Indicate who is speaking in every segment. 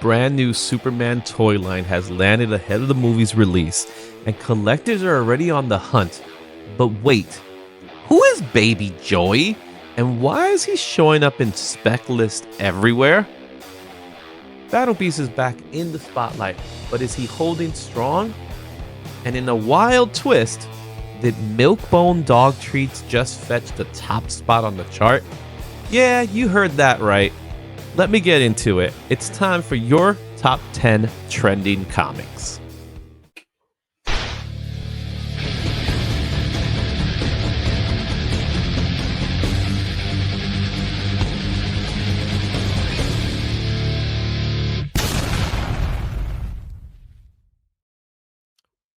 Speaker 1: brand new Superman toy line has landed ahead of the movie's release, and collectors are already on the hunt. But wait, who is Baby Joey? And why is he showing up in spec lists everywhere? Battle Beast is back in the spotlight, but is he holding strong? And in a wild twist, did Milkbone dog treats just fetch the top spot on the chart? Yeah, you heard that right. Let me get into it. It's time for your top 10 trending comics.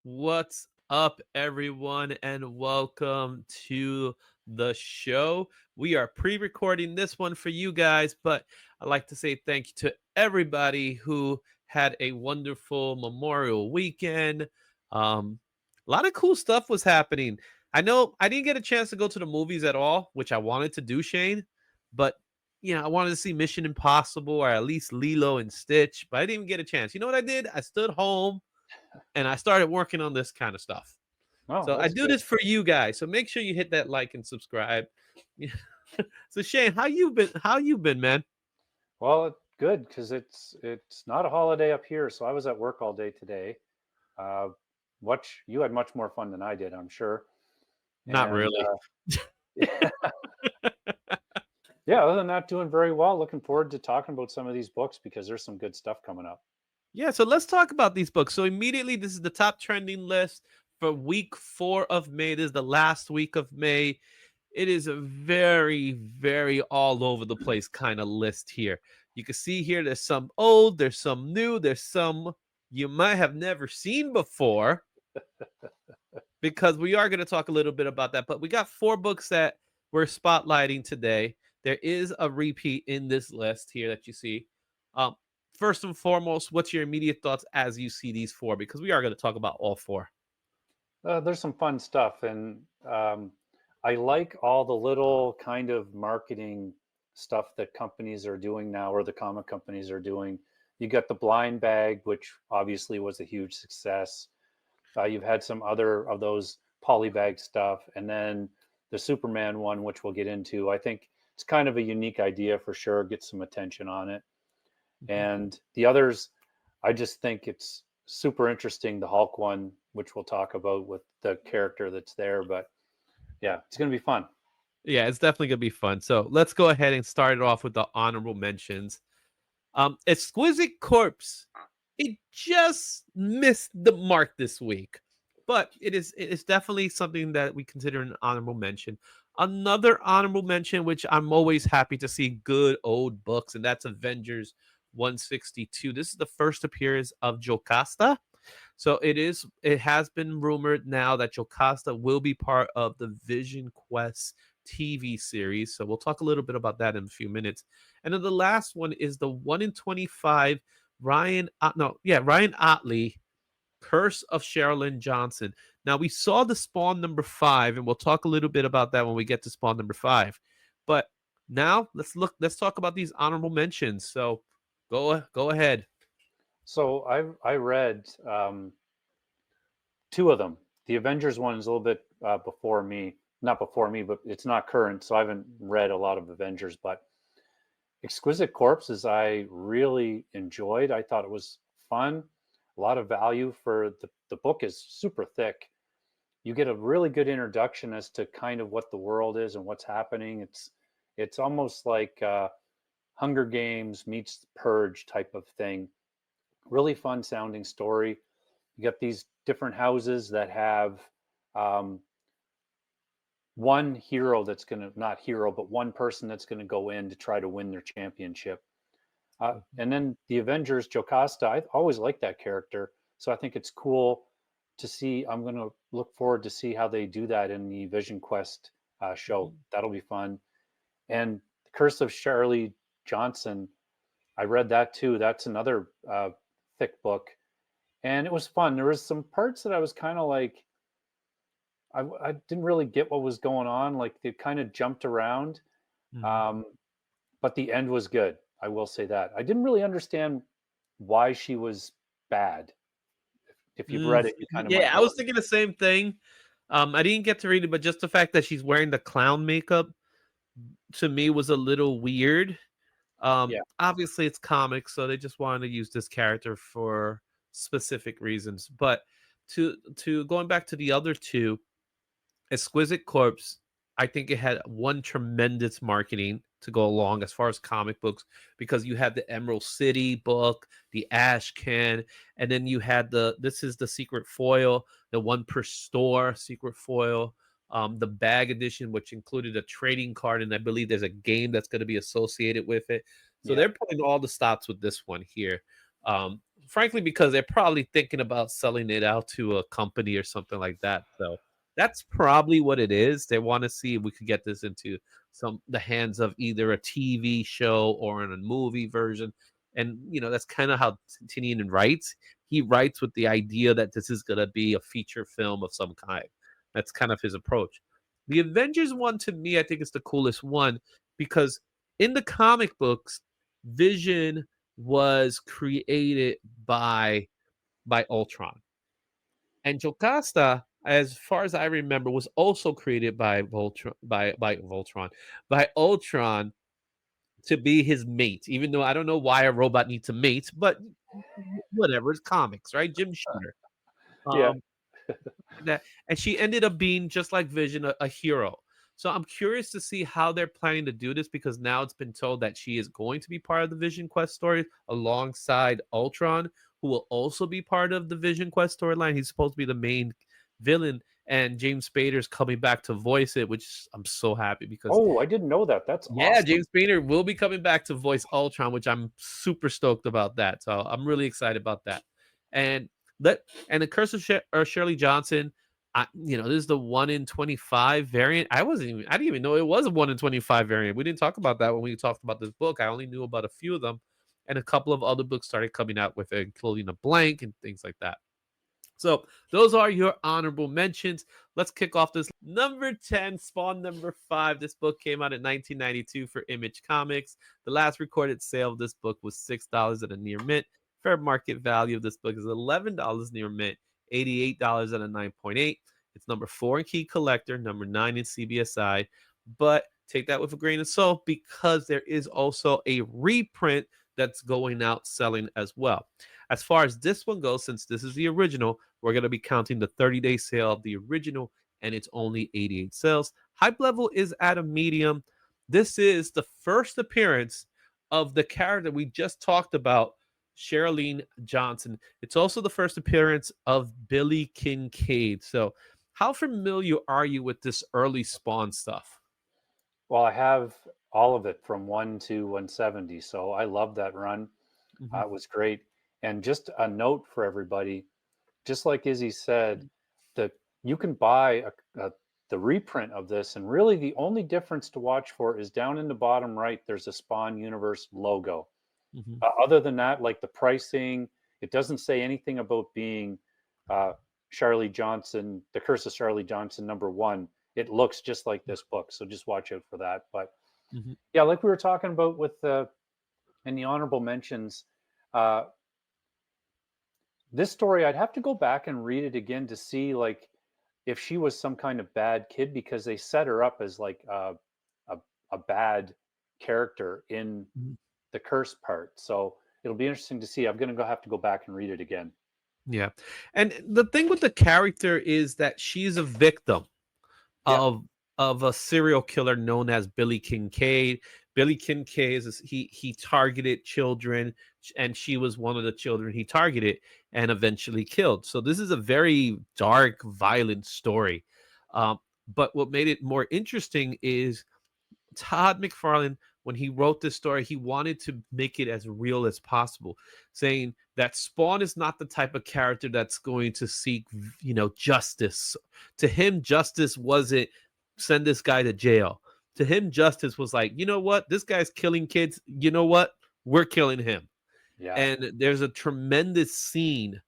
Speaker 1: What's up, everyone, and welcome to the show. We are pre-recording this one for you guys, but I'd like to say thank you to everybody who had a wonderful Memorial weekend. A lot of cool stuff was happening. I know I didn't get a chance to go to the movies at all, which I wanted to do, Shane, but I wanted to see Mission Impossible or at least Lilo and Stitch, but I didn't even get a chance. You know what I did? I stood home and I started working on this kind of stuff.
Speaker 2: Oh,
Speaker 1: So I
Speaker 2: that's
Speaker 1: do
Speaker 2: good.
Speaker 1: this for you guys. So make sure you hit that like and subscribe. So Shane, how you been? How you been, man?
Speaker 2: Well, good because it's not a holiday up here, so I was at work all day today. Uh, you had much more fun than I did, I'm sure.
Speaker 1: Not
Speaker 2: And
Speaker 1: really.
Speaker 2: yeah, other than that, doing very well. Looking forward to talking about some of these books because there's some good stuff coming up.
Speaker 1: Yeah, so let's talk about these books. So immediately, this is the top trending list for week 4 of May. This is the last week of May. It is a very, very all over the place kind of list here. You can see here there's some old, there's some new, there's some you might have never seen before, because we are going to talk a little bit about that. But we got 4 books that we're spotlighting today. There is a repeat in this list here that you see. Um, First and foremost, what's your immediate thoughts as you see these 4? Because we are going to talk about all 4.
Speaker 2: There's some fun stuff, and I like all the little kind of marketing stuff that companies are doing now, or the comic companies are doing. You got the blind bag, which obviously was a huge success. You've had some other of those polybag stuff, and then the Superman one, which we'll get into. I think it's kind of a unique idea for sure. Get some attention on it, and the others, I just think it's super interesting. The Hulk one, which we'll talk about with the character that's there, but yeah, it's going to be fun.
Speaker 1: Yeah, it's definitely going to be fun. So let's go ahead and start it off with the honorable mentions. Exquisite Corpse. It just missed the mark this week, but it is definitely something that we consider an honorable mention. Another honorable mention, which I'm always happy to see good old books, and that's Avengers 162. This is the first appearance of Jocasta. So it has been rumored now that Jocasta will be part of the Vision Quest TV series. So we'll talk a little bit about that in a few minutes. And then the last one is the 1 in 25 Ryan Otley, Curse of Sherilyn Johnson. Now we saw the Spawn number 5, and we'll talk a little bit about that when we get to Spawn number 5. But now let's talk about these honorable mentions. So go ahead.
Speaker 2: So I read 2 of them. The Avengers one is a little bit before me, not before me, but it's not current, so I haven't read a lot of Avengers. But Exquisite Corpses, I really enjoyed. I thought it was fun, a lot of value for the book is super thick. You get a really good introduction as to kind of what the world is and what's happening. It's almost like Hunger Games meets Purge type of thing. Really fun sounding story. You get these different houses that have um, one hero that's going to, not hero, but one person that's going to go in to try to win their championship. And then the Avengers, Jocasta, I always liked that character. So I think it's cool to see. I'm going to look forward to see how they do that in the Vision Quest show. That'll be fun. And The Curse of Shirley Johnson, I read that too. That's another thick book. And it was fun. There was some parts that I was kind of like, I didn't really get what was going on. Like they kind of jumped around.
Speaker 1: Mhm.
Speaker 2: Um, but the end was good. I will say that. I didn't really understand why she was bad. If you've read it, you kind of
Speaker 1: Yeah,
Speaker 2: might
Speaker 1: I
Speaker 2: know.
Speaker 1: was thinking the same thing. I didn't get to read it, but just the fact that she's wearing the clown makeup to me was a little weird.
Speaker 2: Yeah,
Speaker 1: Obviously it's comics, so they just wanted to use this character for specific reasons. But to going back to the other two, Exquisite Corpse, I think it had one tremendous marketing to go along as far as comic books because you had the Emerald City book, the Ash Can, and then you had the this is the secret foil, the one per store secret foil, the bag edition, which included a trading card, and I believe there's a game that's going to be associated with it. So
Speaker 2: yeah,
Speaker 1: they're putting all the stops with this one here. Frankly, because they're probably thinking about selling it out to a company or something like that. So that's probably what it is. They want to see if we could get this into the hands of either a TV show or in a movie version. And that's kind of how Tinian writes. He writes with the idea that this is gonna be a feature film of some kind. That's kind of his approach. The Avengers one to me, I think is the coolest one because in the comic books, Vision was created by Ultron. And Jocasta, as far as I remember, was also created by Ultron to be his mate. Even though I don't know why a robot needs a mate, but whatever, it's comics, right? Jim Shooter.
Speaker 2: yeah.
Speaker 1: Um, that and she ended up being just like Vision, a hero. So I'm curious to see how they're planning to do this because now it's been told that she is going to be part of the Vision Quest story alongside Ultron, who will also be part of the Vision Quest storyline. He's supposed to be the main villain, and James Spader's coming back to voice it, which I'm so happy because
Speaker 2: Oh, I didn't know that. That's
Speaker 1: yeah,
Speaker 2: awesome.
Speaker 1: James Spader will be coming back to voice Ultron, which I'm super stoked about that. So I'm really excited about that. And let and the Curse of Shirley Johnson, this is the 1 in 25 variant. I didn't even know it was a 1 in 25 variant. We didn't talk about that when we talked about this book. I only knew about a few of them, and a couple of other books started coming out with it, including a blank and things like that. So those are your honorable mentions. Let's kick off this number 10, Spawn number 5. This book came out in 1992 for Image Comics. The last recorded sale of this book was $6 at a near mint. Fair market value of this book is $11 near mint, $88 at a 9.8. It's number 4 in Key Collector, number 9 in CBSI. But take that with a grain of salt because there is also a reprint that's going out selling as well. As far as this one goes, since this is the original, we're going to be counting the 30-day sale of the original, and it's only 88 sales. Hype level is at a medium. This is the first appearance of the character we just talked about, Sherilyn Johnson. It's also the first appearance of Billy Kincaid. So, how familiar are you with this early Spawn stuff?
Speaker 2: Well, I have all of it from 1 to 170, so I love that run.
Speaker 1: Mhm.
Speaker 2: It was great. And just a note for everybody, just like Izzy said, the you can buy the reprint of this, and really the only difference to watch for is down in the bottom right. There's a Spawn Universe logo.
Speaker 1: Mhm.
Speaker 2: Other than that, like the pricing, it doesn't say anything about being uh, Charlie Johnson, The Curse of Charlie Johnson #1. It looks just like this book, so just watch out for that. But
Speaker 1: Mhm.
Speaker 2: yeah, like we were talking about with in the honorable mentions, uh, this story, I'd have to go back and read it again to see like if she was some kind of bad kid because they set her up as like a, a bad character in
Speaker 1: Mhm.
Speaker 2: the curse part. So it'll be interesting to see. I'm gonna go have to go back and read it again.
Speaker 1: Yeah. And the thing with the character is that she's a victim
Speaker 2: Yeah,
Speaker 1: of a serial killer known as Billy Kincaid. Billy Kincaid he targeted children, and she was one of the children he targeted and eventually killed. So this is a very dark, violent story. Um, but what made it more interesting is Todd McFarlane, when he wrote this story, he wanted to make it as real as possible, saying that Spawn is not the type of character that's going to seek, justice. To him, justice wasn't send this guy to jail. To him, justice was like, you know what? This guy's killing kids. You know what? We're killing him.
Speaker 2: yeah,
Speaker 1: And there's a tremendous scene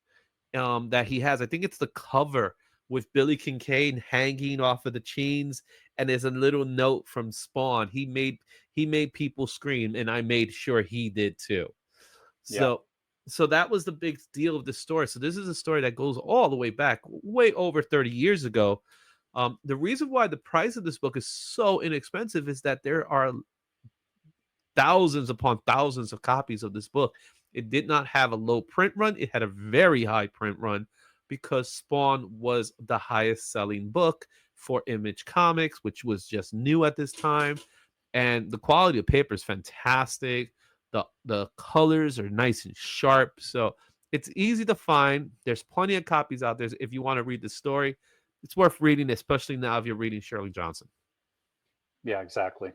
Speaker 1: that he has. I think it's the cover with Billy Kincaid hanging off of the chains, and there's a little note from Spawn. He made people scream, and I made sure he did too.
Speaker 2: yeah.
Speaker 1: So So that was the big deal of the story. So this is a story that goes all the way back, way over 30 years ago. The reason why the price of this book is so inexpensive is that there are thousands upon thousands of copies of this book. It did not have a low print run, it had a very high print run because Spawn was the highest selling book for Image Comics, which was just new at this time. And the quality of paper is fantastic. The colors are nice and sharp. So it's easy to find. There's plenty of copies out there. If you want to read the story, it's worth reading, especially now if you're reading Shirley Johnson.
Speaker 2: Yeah, exactly.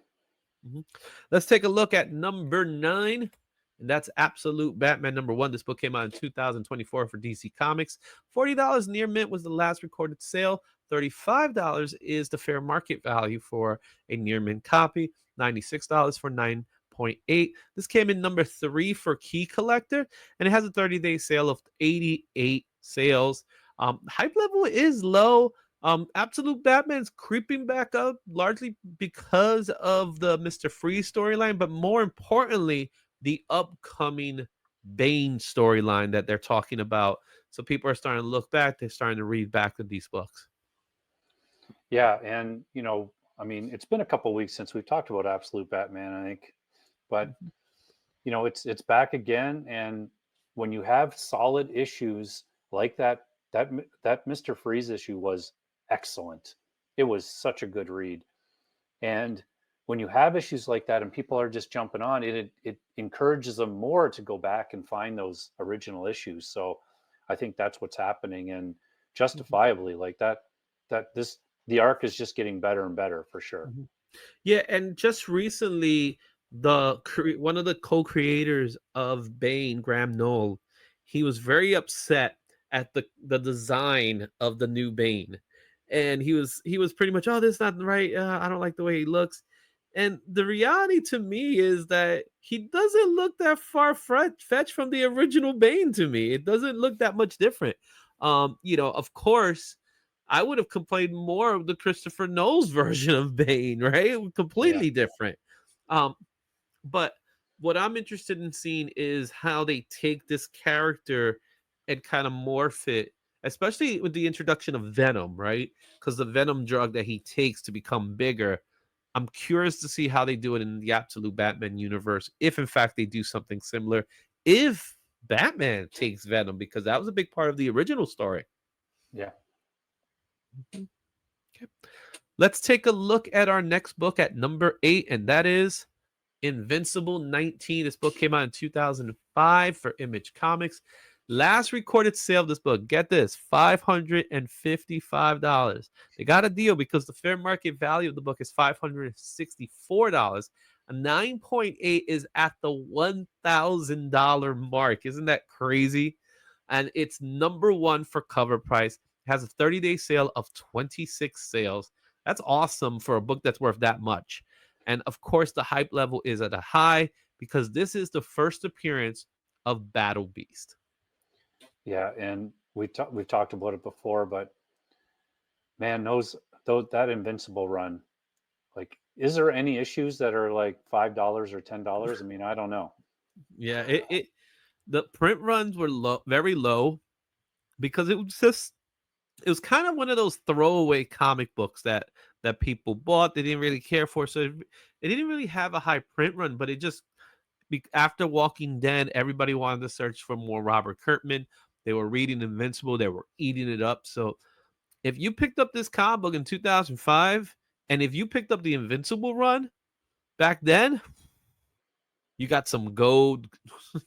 Speaker 1: Mhm. Let's take a look at number 9. And that's Absolute Batman #1. This book came out in 2024 for DC Comics. $40 near mint was the last recorded sale. $35 is the fair market value for a near mint copy. $96 for 9.8. This came in number 3 for Key Collector, and it has a 30-day sale of 88 sales. Hype level is low. Absolute Batman's creeping back up largely because of the Mr. Freeze storyline, but more importantly, the upcoming Bane storyline that they're talking about. So people are starting to look back, they're starting to read back of these books.
Speaker 2: Yeah, and I mean, it's been a couple weeks since we've talked about Absolute Batman, I think, but
Speaker 1: Mhm.
Speaker 2: it's back again. And when you have solid issues like that Mr. Freeze issue was excellent. It was such a good read. And when you have issues like that and people are just jumping on it encourages them more to go back and find those original issues. So I think that's what's happening, and
Speaker 1: Mhm.
Speaker 2: justifiably, like that this the arc is just getting better and better for sure.
Speaker 1: Mhm. Yeah, and just recently, one of the co-creators of Bane, Graham Knoll, he was very upset at the design of the new Bane, and he was pretty much, oh, this is not right. I don't like the way he looks. And the reality to me is that he doesn't look that far fetched from the original Bane to me. It doesn't look that much different. Of course, I would have complained more of the Christopher Knowles version of Bane, right?
Speaker 2: Yeah.
Speaker 1: Completely different. Um, but what I'm interested in seeing is how they take this character and kind of morph it, especially with the introduction of Venom, right? Because the Venom drug that he takes to become bigger. I'm curious to see how they do it in the Absolute Batman universe, if in fact they do something similar. If Batman takes Venom, because that was a big part of the original story.
Speaker 2: Yeah.
Speaker 1: Mhm. Okay. Let's take a look at our next book at number 8, and that is Invincible 19. This book came out in 2005 for Image Comics. Last recorded sale of this book, get this, $555. They got a deal because the fair market value of the book is $564. A 9.8 is at the $1,000 mark. Isn't that crazy? And it's number 1 for cover price. It has a 30-day sale of 26 sales. That's awesome for a book that's worth that much. And of course, the hype level is at a high because this is the first appearance of Battle Beast.
Speaker 2: Yeah, and we've talked about it before, but man, those that Invincible run, like, is there any issues that are like $5 or $10? I mean, I don't know.
Speaker 1: Yeah, it the print runs were low, very low, because it was kind of one of those throwaway comic books that people bought. They didn't really care for, so it didn't really have a high print run. But it just after Walking Dead, everybody wanted to search for more Robert Kirkman. They were reading Invincible. They were eating it up. So if you picked up this comic book in 2005, and if you picked up the Invincible run back then, you got some gold.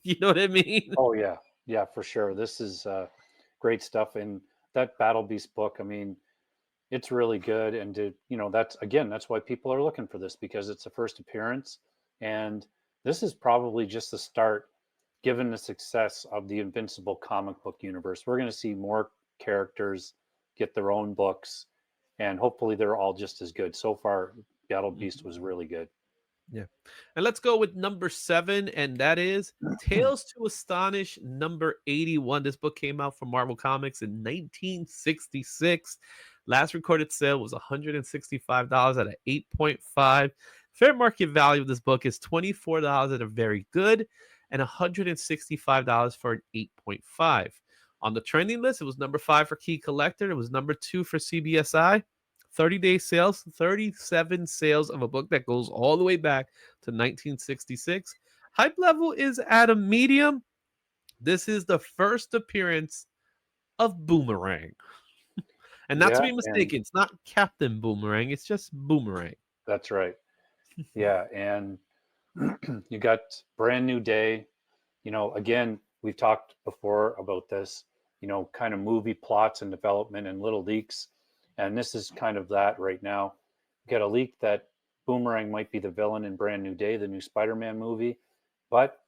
Speaker 1: You know what I mean?
Speaker 2: Oh yeah, yeah, for sure. This is great stuff. And that Battle Beast book, I mean, it's really good. And that's why people are looking for this, because it's a first appearance, and this is probably just the start. Given the success of the Invincible comic book universe, we're going to see more characters get their own books, and hopefully they're all just as good. So far, Battle Beast was really good.
Speaker 1: Yeah. And let's go with number 7, and that is Tales to Astonish number 81. This book came out from Marvel Comics in 1966. Last recorded sale was $165 at an 8.5. Fair market value of this book is $24 at a very good. and $165 for an 8.5. On the trending list, it was number 5 for Key Collector. It was number 2 for CBSI. 30-day sales, 37 sales of a book that goes all the way back to 1966. Hype level is at a medium. This is the first appearance of Boomerang. And not to
Speaker 2: Yeah,
Speaker 1: be
Speaker 2: and
Speaker 1: mistaken, it's not Captain Boomerang, it's just Boomerang.
Speaker 2: that's right. Yeah, and you got Brand New Day. Again, we've talked before about this, kind of movie plots and development and little leaks. And this is kind of that right now. We got a leak that Boomerang might be the villain in Brand New Day, the new Spider-Man movie. But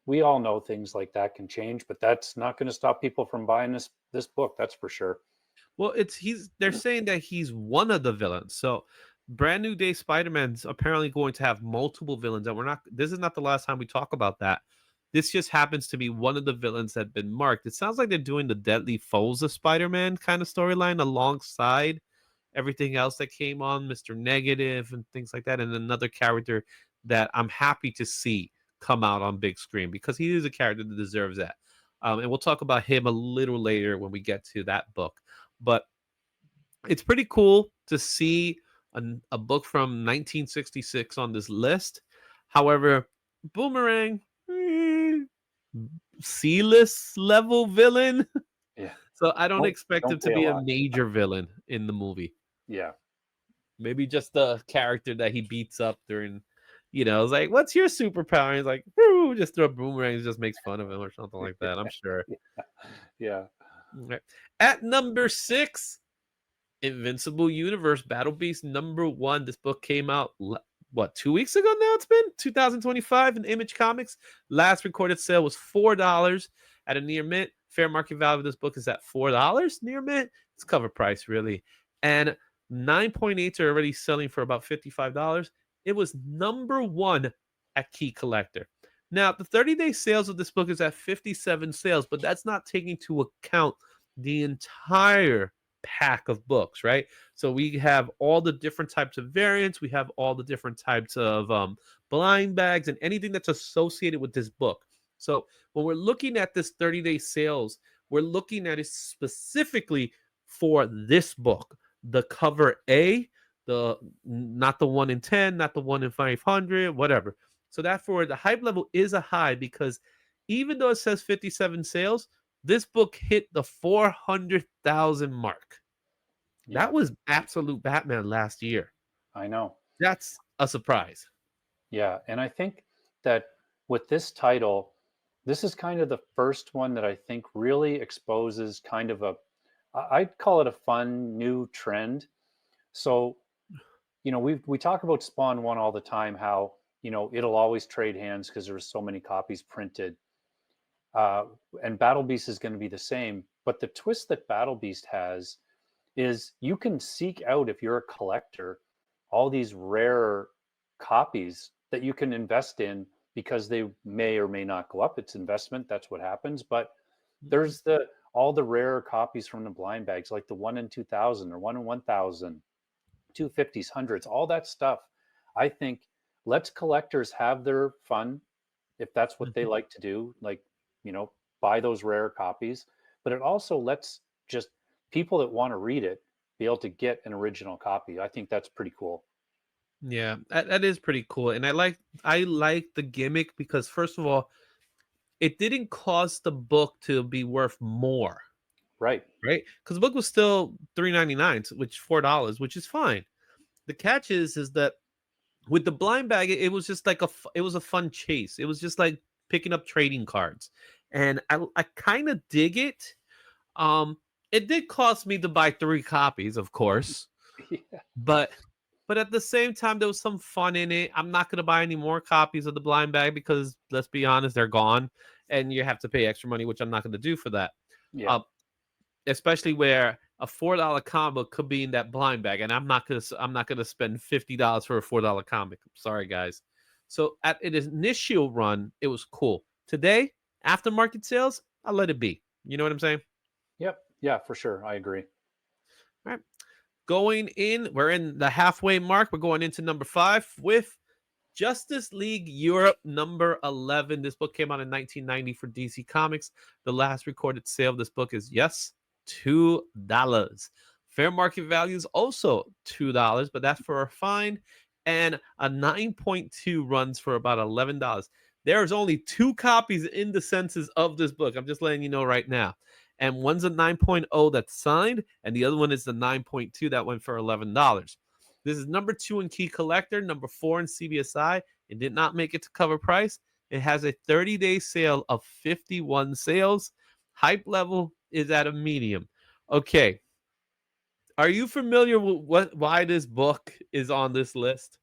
Speaker 2: we all know things like that can change, but that's not going to stop people from buying this book, that's for sure.
Speaker 1: Well, they're saying that he's one of the villains. So Brand New Day Spider-Man's apparently going to have multiple villains, and this is not the last time we talk about that. This just happens to be one of the villains that have been marked. It sounds like they're doing the Deadly Foes of Spider-Man kind of storyline alongside everything else that came on, Mr. Negative and things like that, and another character that I'm happy to see come out on big screen because he is a character that deserves that. And we'll talk about him a little later when we get to that book. But it's pretty cool to see a book from 1966 on this list. However, Boomerang, C-list level villain.
Speaker 2: Yeah.
Speaker 1: So I don't expect him
Speaker 2: Don't
Speaker 1: to
Speaker 2: pay a
Speaker 1: be a
Speaker 2: lot.
Speaker 1: major villain in the movie.
Speaker 2: Yeah.
Speaker 1: Maybe just the character that he beats up during, it's like, what's your superpower? And he's like, woo, just throw boomerangs, just makes fun of him or something like that. I'm sure.
Speaker 2: Yeah.
Speaker 1: Okay. At number 6, Invincible Universe, Battle Beast #1. This book came out, 2 weeks ago now? It's been 2025 in Image Comics. Last recorded sale was $4 at a near mint. Fair market value of this book is at $4 near mint. It's cover price, really. And 9.8s are already selling for about $55. It was #1 at Key Collector. Now, the 30-day sales of this book is at 57 sales, but that's not taking into account the entire pack of books, right? So we have all the different types of variants. We have all the different types of blind bags and anything that's associated with this book. So when we're looking at this 30-day sales, we're looking at it specifically for this book, the cover A, not the 1 in 10, not the 1 in 500, whatever. So that for the hype level is a high because even though it says 57 sales, this book hit the 400,000 mark.
Speaker 2: Yeah.
Speaker 1: That was absolute Batman last year.
Speaker 2: I know.
Speaker 1: That's a surprise.
Speaker 2: Yeah. And I think that with this title, this is kind of the first one that I think really exposes kind of I'd call it a fun new trend. So, we talk about Spawn 1 all the time, how, it'll always trade hands because there's so many copies printed. And Battle Beast is going to be the same. But the twist that Battle Beast has is you can seek out, if you're a collector, all these rare copies that you can invest in because they may or may not go up. It's investment. That's what happens. But there's all the rare copies from the blind bags, like the 1 in 2000 or 1 in 1000, 250s, hundreds, all that stuff. I think let's collectors have their fun if that's what they like to do, like, buy those rare copies. But it also lets just people that want to read it be able to get an original copy. I think that's pretty cool.
Speaker 1: Yeah, that is pretty cool. And I like the gimmick because first of all, it didn't cost the book to be worth more.
Speaker 2: Right.
Speaker 1: Right? Because the book was still $3.99, which $4, which is fine. The catch is that with the blind bag, it was just like it was a fun chase. It was just like picking up trading cards, and I kind of dig it. It did cost me to buy 3 copies, of course,
Speaker 2: Yeah.
Speaker 1: but at the same time, there was some fun in it. I'm not gonna buy any more copies of the blind bag because let's be honest, they're gone, and you have to pay extra money, which I'm not gonna do for that.
Speaker 2: Yeah.
Speaker 1: Especially where a $4 comic could be in that blind bag, and I'm not gonna spend $50 for a $4 comic. I'm sorry, guys. So at its initial run, it was cool. Today, aftermarket sales, I'll let it be. You know what I'm saying?
Speaker 2: Yep. Yeah, for sure. I agree.
Speaker 1: All right. We're in the halfway mark. We're going into number 5 with Justice League Europe number 11. This book came out in 1990 for DC Comics. The last recorded sale of this book is, yes, $2. Fair market value is also $2, but that's for a fine. And a 9.2 runs for about $11. There's only 2 copies in the census of this book. I'm just letting you know right now. And one's a 9.0 that's signed, and the other one is the 9.2 that went for $11. This is number 2 in Key Collector, number 4 in CBSI. It did not make it to cover price. It has a 30-day sale of 51 sales. Hype level is at a medium. Okay. Are you familiar with why this book is on this list?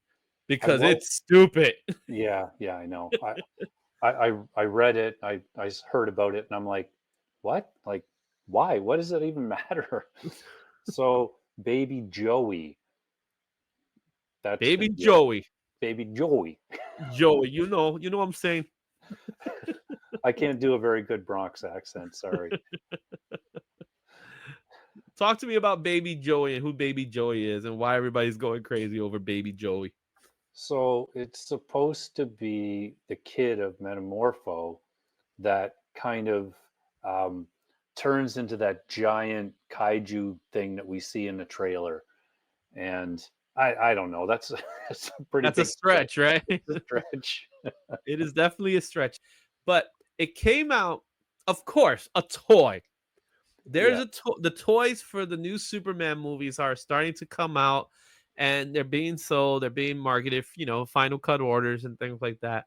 Speaker 1: Because it's stupid.
Speaker 2: Yeah, I know. I read it. I heard about it, and I'm like, what? Like, why? What does it even matter? So, Baby Joey. That's
Speaker 1: Baby Joey.
Speaker 2: Baby Joey.
Speaker 1: Joey, you know what I'm saying?
Speaker 2: I can't do a very good Bronx accent. Sorry.
Speaker 1: Talk to me about Baby Joey and who Baby Joey is and why everybody's going crazy over Baby Joey.
Speaker 2: So it's supposed to be the kid of Metamorpho that kind of turns into that giant kaiju thing that we see in the trailer. And I don't know. That's a pretty.
Speaker 1: That's a stretch, right?
Speaker 2: It's a stretch.
Speaker 1: It is definitely a stretch, but it came out, of course, a toy. There's the toys for the new Superman movies are starting to come out, and they're being sold. They're being marketed, final cut orders and things like that.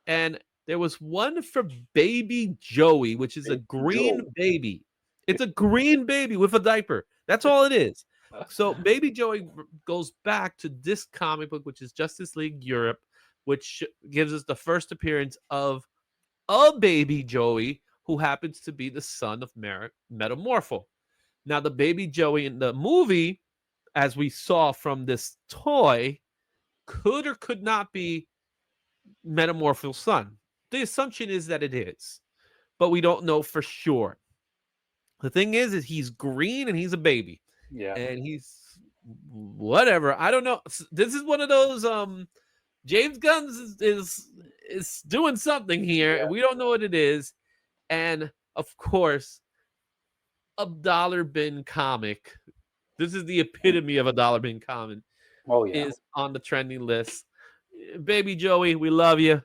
Speaker 1: And there was one for Baby Joey, which is a green baby. It's a green baby with a diaper. That's all it is. So Baby Joey goes back to this comic book, which is Justice League Europe, which gives us the first appearance of a Baby Joey who happens to be the son of Metamorpho. Now, the Baby Joey in the movie, as we saw from this toy, could or could not be Metamorpho's son. The assumption is that it is, but we don't know for sure. The thing is he's green and he's a baby.
Speaker 2: Yeah.
Speaker 1: And he's whatever. I don't know. This is one of those James Gunn is doing something here, and we don't know what it is. And of course, a dollar bin comic. This is the epitome of a dollar bin comic.
Speaker 2: Oh yeah.
Speaker 1: Is on the trending list. Baby Joey, we love you.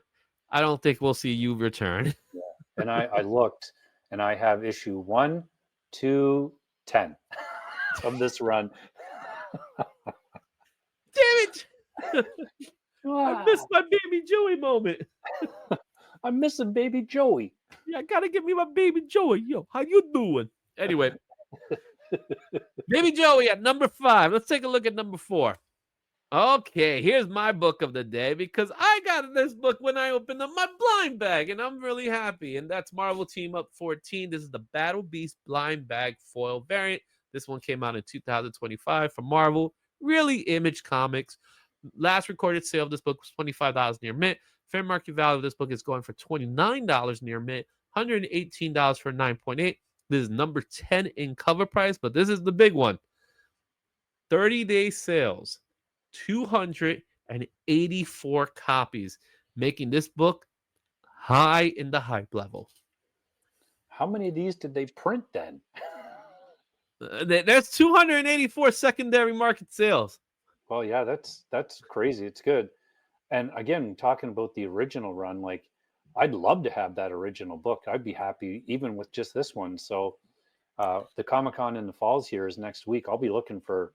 Speaker 1: I don't think we'll see you return.
Speaker 2: Yeah. And I looked, and I have issue 1, 2, 10 of this run.
Speaker 1: Damn it! I missed my Baby Joey moment.
Speaker 2: I'm missing Baby Joey.
Speaker 1: Yeah, I gotta give me my Baby Joey. Yo, how you doing? Anyway, Baby Joey at number 5. Let's take a look at number 4. Okay, here's my book of the day because I got this book when I opened up my blind bag, and I'm really happy. And that's Marvel Team Up 14. This is the Battle Beast blind bag foil variant. This one came out in 2025 from Marvel. Really Image Comics. Last recorded sale of this book was $25 near mint. Fair market value of this book is going for $29 near mint. $118 for 9.8. This is number 10 in cover price, but this is the big one. 30-day sales. 284 copies, making this book high in the hype level.
Speaker 2: How many of these did they print then?
Speaker 1: There's 284 secondary market sales.
Speaker 2: Well, yeah, that's crazy. It's good. And again, talking about the original run, like I'd love to have that original book. I'd be happy even with just this one. So the Comic-Con in the falls here is next week. I'll be looking for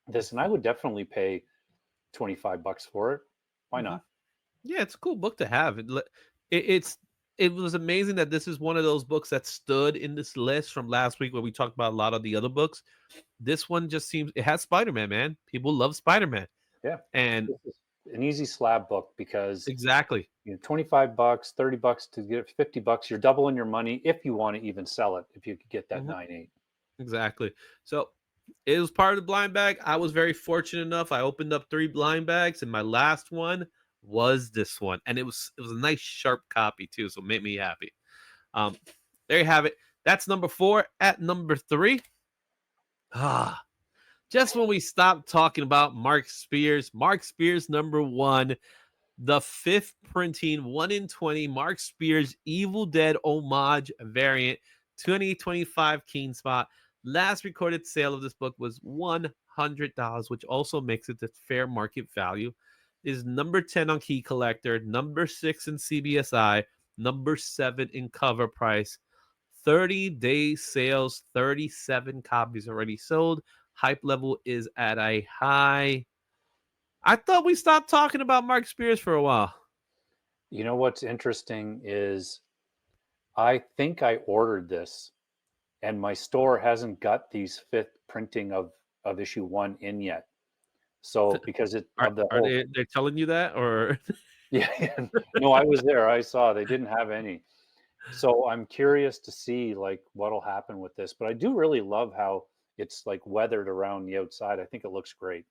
Speaker 2: this, and I would definitely pay $25 for it. Why not?
Speaker 1: Yeah, it's a cool book to have. It was amazing that this is one of those books that stood in this list from last week where we talked about a lot of the other books. This one just seems it has Spider-Man, man. People love Spider-Man.
Speaker 2: Yeah.
Speaker 1: And
Speaker 2: an easy slab book because
Speaker 1: exactly,
Speaker 2: $25, $30 to get $50. You're doubling your money if you want to even sell it. If you could get that 9.8.
Speaker 1: Exactly. So it was part of the blind bag. I was very fortunate enough. I opened up 3 blind bags, and my last one was this one, and it was a nice sharp copy too, so it made me happy. There you have it. That's number 4. At number 3, just when we stopped talking about Mark Spears, number 1, the 5th printing, 1 in 20, Mark Spears Evil Dead homage variant, 2025 Keen Spot. Last recorded sale of this book was $100, which also makes it the fair market value. Is number 10 on Key Collector, number 6 in CBSI, number 7 in cover price. 30-day sales, 37 copies already sold. Hype level is at a high. I thought we stopped talking about Mark Spears for a while.
Speaker 2: You know what's interesting is I think I ordered this and my store hasn't got these 5th printing of issue 1 in yet. So because it
Speaker 1: Are
Speaker 2: of the
Speaker 1: are
Speaker 2: whole
Speaker 1: they telling you that, or
Speaker 2: yeah, yeah. No, I was there. I saw they didn't have any. So I'm curious to see like what'll happen with this. But I do really love how it's like weathered around the outside. I think it looks great.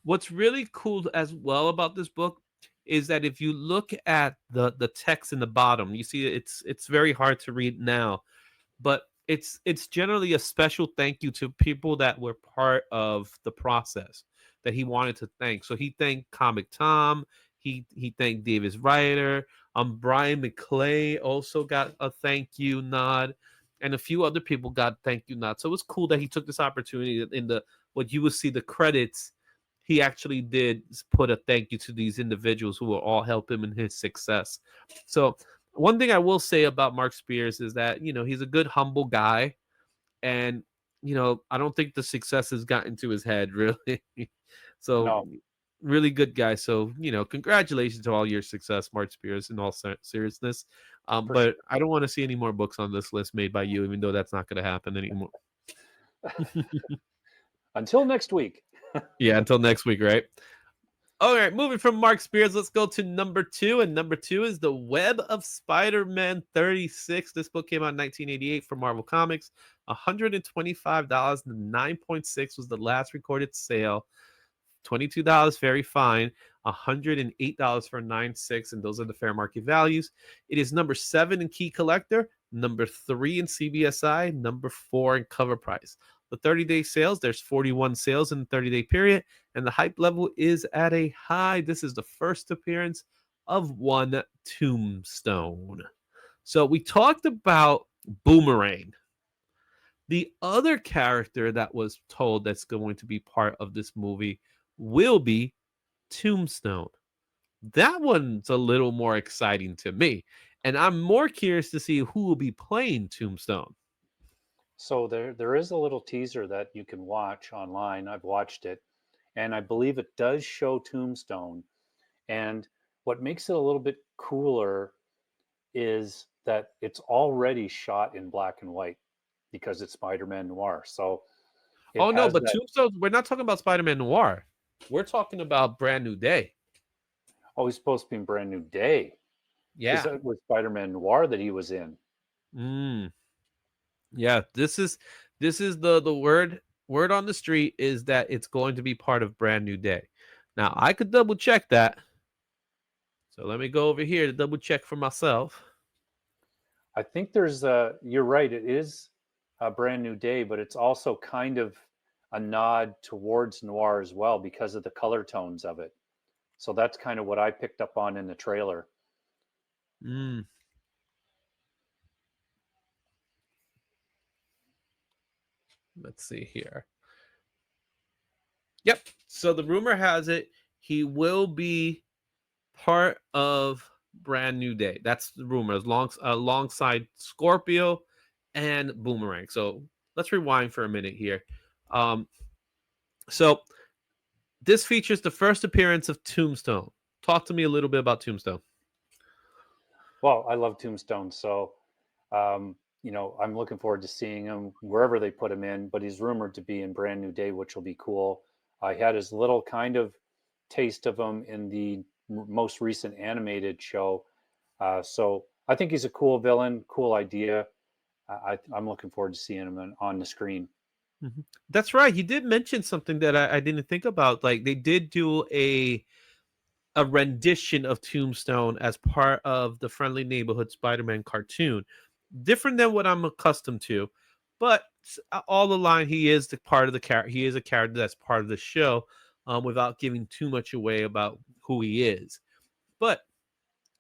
Speaker 1: what's really cool as well about this book is that if you look at the text in the bottom, you see it's very hard to read now, but it's generally a special thank you to people that were part of the process that he wanted to thank. So he thanked Comic Tom, he thanked Davis Ryder, Brian McClay also got a thank you nod, and a few other people got thank you nod. So it was cool that he took this opportunity in the what you would see the credits. He actually did put a thank you to these individuals who will all help him in his success. So one thing I will say about Mark Spears is that, he's a good, humble guy. And, I don't think the success has gotten to his head, really. So,
Speaker 2: No,
Speaker 1: really good guy. So, congratulations to all your success, Mark Spears, in all seriousness.
Speaker 2: for
Speaker 1: But
Speaker 2: sure.
Speaker 1: I don't want to see any more books on this list made by you, even though that's not going to happen anymore.
Speaker 2: Until next week.
Speaker 1: Yeah, until next week, right? All right, moving from Mark Spears, let's go to number 2. And number 2 is The Web of Spiderman 36. This book came out in 1988 for Marvel Comics. $125. The 9.6 was the last recorded sale. $22, very fine. $108 for 9.6, and those are the fair market values. It is number 7 in Key Collector, number 3 in CBSI, number 4 in cover price. The 30-day sales, there's 41 sales in the 30-day period, and the hype level is at a high. This is the first appearance of one Tombstone. So we talked about Boomerang. The other character that was told that's going to be part of this movie will be Tombstone. That one's a little more exciting to me. And I'm more curious to see who will be playing Tombstone.
Speaker 2: So there is a little teaser that you can watch online. I've watched it, and I believe it does show Tombstone. And what makes it a little bit cooler is that it's already shot in black and white because it's Spider-Man Noir. So it
Speaker 1: Oh, no,
Speaker 2: has
Speaker 1: but
Speaker 2: that.
Speaker 1: Tombstone, we're not talking about Spider Man Noir. We're talking about Brand New Day.
Speaker 2: Oh, he's supposed to be in Brand New Day. Is
Speaker 1: Yeah.
Speaker 2: that with Spider-Man Noir that he was in?
Speaker 1: Mm. Yeah. This is the word on the street is that it's going to be part of Brand New Day. Now I could double check that. So let me go over here to double check for myself.
Speaker 2: I think there's a. You're right. It is a Brand New Day, but it's also kind of a nod towards noir as well because of the color tones of it. So that's kind of what I picked up on in the trailer.
Speaker 1: Mm. Let's see here. Yep. So the rumor has it he will be part of Brand New Day. That's the rumor, alongside Scorpio and Boomerang. So let's rewind for a minute here. So this features the first appearance of Tombstone. Talk to me a little bit about Tombstone.
Speaker 2: Well, I love Tombstone, so I'm looking forward to seeing him wherever they put him in. But he's rumored to be in Brand New Day, which will be cool. I had his little kind of taste of him in the most recent animated show, so I think he's a cool villain, cool idea. I'm looking forward to seeing him on the screen.
Speaker 1: Mhm. That's right. He did mention something that I didn't think about. Like they did do a rendition of Tombstone as part of the Friendly Neighborhood Spider-Man cartoon. Different than what I'm accustomed to, but all the line he is the part of the character. He is a character that's part of the show, without giving too much away about who he is. But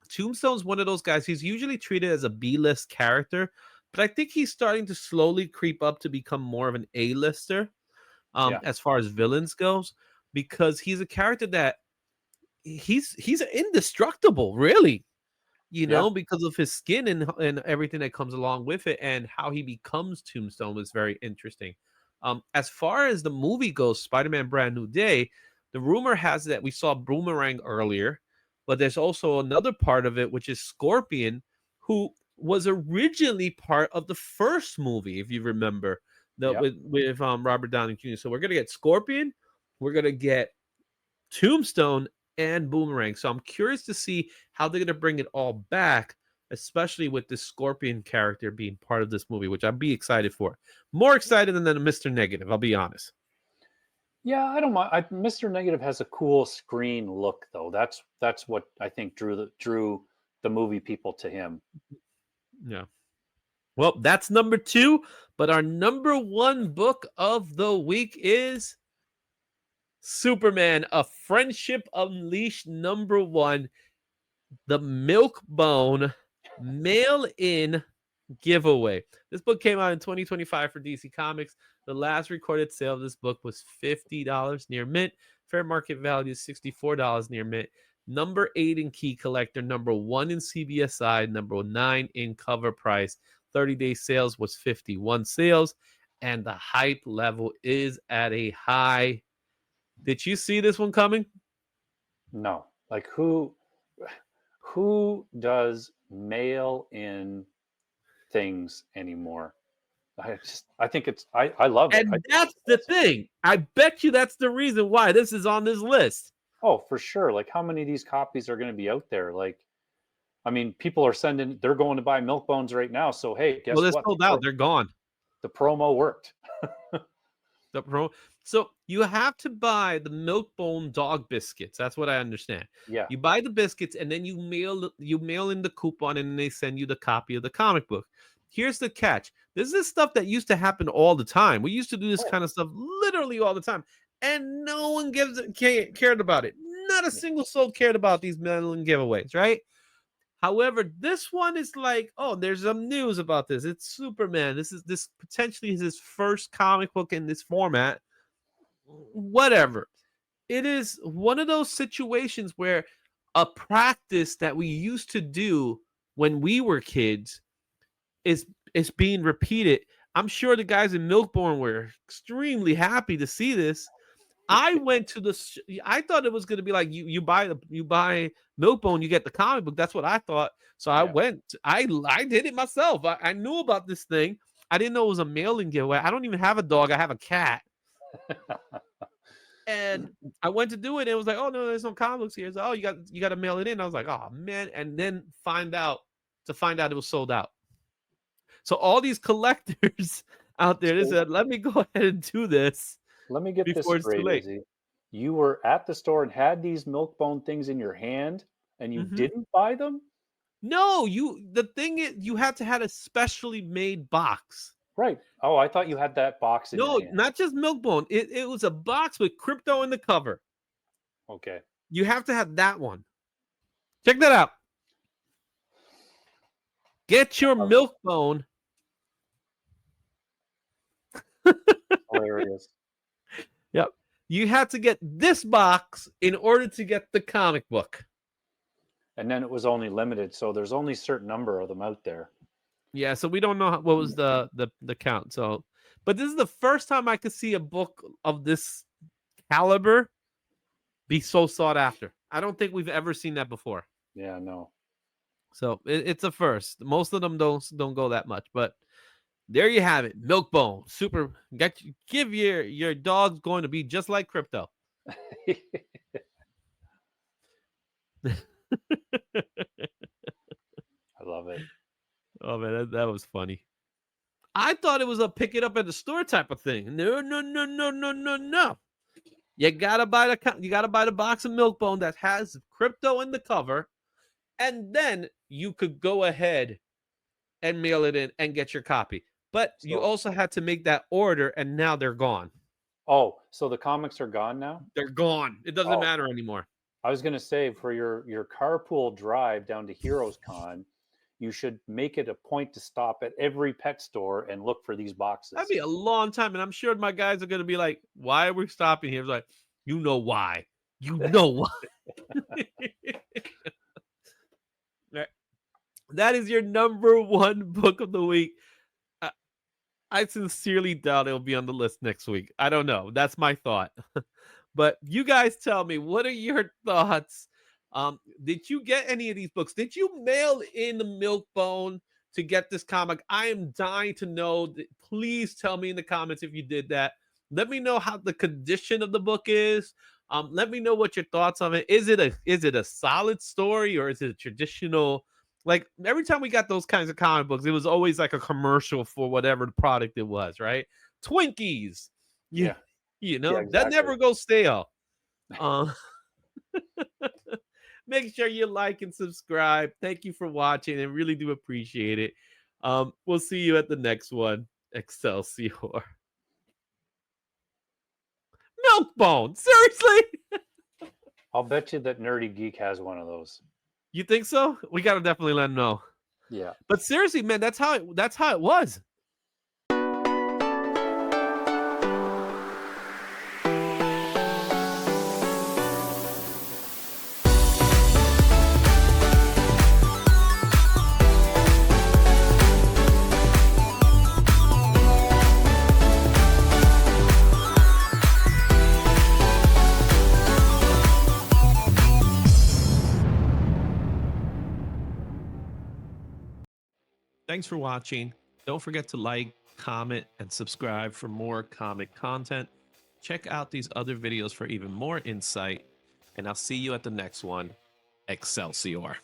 Speaker 1: Tombstone's one of those guys. He's usually treated as a B-list character, but I think he's starting to slowly creep up to become more of an A-lister
Speaker 2: Yeah.
Speaker 1: as far as villains goes, because he's a character that he's indestructible, really.
Speaker 2: Yeah.
Speaker 1: Because of his skin and everything that comes along with it, and how he becomes Tombstone was very interesting. As far as the movie goes, Spider-Man Brand New Day, the rumor has it that we saw Boomerang earlier, but there's also another part of it, which is Scorpion, who was originally part of the first movie, if you remember,
Speaker 2: Yep.
Speaker 1: with Robert Downey Jr. So we're gonna get Scorpion, we're gonna get Tombstone, and Boomerang. So I'm curious to see how they're going to bring it all back, especially with this Scorpion character being part of this movie, which I'd be excited for. More excited than Mr. Negative, I'll be honest.
Speaker 2: Yeah, I don't mind. Mr. Negative has a cool screen look, though. That's what I think drew the movie people to him.
Speaker 1: Yeah. Well, that's number 2, but our number 1 book of the week is Superman: A Friendship Unleashed number 1, the Milkbone mail-in giveaway. This book came out in 2025 for DC Comics. The last recorded sale of this book was $50 near mint. Fair market value is $64 near mint. Number 8 in Key Collector, number 1 in CBSI, number 9 in cover price. 30-day sales was 51 sales, and the hype level is at a high. Did you see this one coming?
Speaker 2: No, like who does mail in things anymore? I think I love it.
Speaker 1: And that's the thing. I bet you that's the reason why this is on this list.
Speaker 2: Oh, for sure. Like, how many of these copies are going to be out there? Like, I mean, people are they're going to buy Milk Bones right now. So, hey, guess
Speaker 1: Well, they're
Speaker 2: what?
Speaker 1: sold out. They're gone.
Speaker 2: The promo worked.
Speaker 1: So you have to buy the Milkbone dog biscuits. That's what I understand.
Speaker 2: Yeah.
Speaker 1: You buy the biscuits, and then you mail in the coupon, and then they send you the copy of the comic book. Here's the catch. This is stuff that used to happen all the time. We used to do this kind of stuff literally all the time, and no one cared about it. Not a single soul cared about these mail-in giveaways, right? However, this one is like, oh, there's some news about this. It's Superman. This potentially is his first comic book in this format. Whatever. It is one of those situations where a practice that we used to do when we were kids is being repeated. I'm sure the guys in Milkborn were extremely happy to see this. I went to I thought it was going to be like you buy Milkbone, you get the comic book. That's what I thought. So I went. I did it myself. I knew about this thing. I didn't know it was a mailing giveaway. I don't even have a dog. I have a cat. And I went to do it, and it was like, oh no, there's no comic books here. So, oh, you got to mail it in. I was like, oh man, and then find out it was sold out. So all these collectors out there, they said, let me go ahead and do this.
Speaker 2: Let me get this straight, Izzy. You were at the store and had these Milkbone things in your hand, and you didn't buy them?
Speaker 1: No, the thing is, you had to have a specially made box.
Speaker 2: Right. Oh, I thought you had that box in your hand.
Speaker 1: No, not just Milkbone. It was a box with Krypto in the cover.
Speaker 2: Okay.
Speaker 1: You have to have that one. Check that out. Get your Milkbone.
Speaker 2: Hilarious.
Speaker 1: Yep. You had to get this box in order to get the comic book.
Speaker 2: And then it was only limited, so there's only a certain number of them out there.
Speaker 1: Yeah, so we don't know what was the count. So, but this is the first time I could see a book of this caliber be so sought after. I don't think we've ever seen that before.
Speaker 2: Yeah, no.
Speaker 1: So it's a first. Most of them don't go that much, but there you have it. Milkbone, super. Give your dog's going to be just like Krypto.
Speaker 2: I love it.
Speaker 1: Oh man, that was funny. I thought it was a pick it up at the store type of thing. No. You gotta buy the box of Milkbone that has Krypto in the cover, and then you could go ahead and mail it in and get your copy. But you also had to make that order, and now they're gone.
Speaker 2: Oh, so the comics are gone now?
Speaker 1: They're gone. It doesn't matter anymore.
Speaker 2: I was going to say for your carpool drive down to Heroes Con, you should make it a point to stop at every pet store and look for these
Speaker 1: That'd
Speaker 2: boxes.
Speaker 1: be a long time, and I'm sure my guys are gonna be like, "Why are we stopping here?" It's like, you know why? You know why? Right. That is your number one book of the week. I, I sincerely doubt it'll be on the list next week. I don't know. That's my thought. But you guys tell me, what are your thoughts? Did you get any of these books? Did you mail in the Milkbone to get this comic? I am dying to know. Please tell me in the comments if you did that. Let me know how the condition of the book is. Let me know what your thoughts on it. Is it a solid story, or is it a traditional? Like every time we got those kinds of comic books, it was always like a commercial for whatever the product it was, right? Twinkies.
Speaker 2: Yeah.
Speaker 1: You
Speaker 2: Yeah,
Speaker 1: know, that
Speaker 2: exactly.
Speaker 1: never goes stale. Uh, make sure you like and subscribe. Thank you for watching and really do appreciate it. We'll see you at the next one. Excelsior. Milkbone. Seriously?
Speaker 2: I'll bet you that Nerdy Geek has one of those.
Speaker 1: You think so? We gotta definitely let him know.
Speaker 2: Yeah.
Speaker 1: But seriously, man, that's how it was. Thanks for watching. Don't forget to like, comment, and subscribe for more comic content. Check out these other videos for even more insight, and I'll see you at the next one. Excelsior.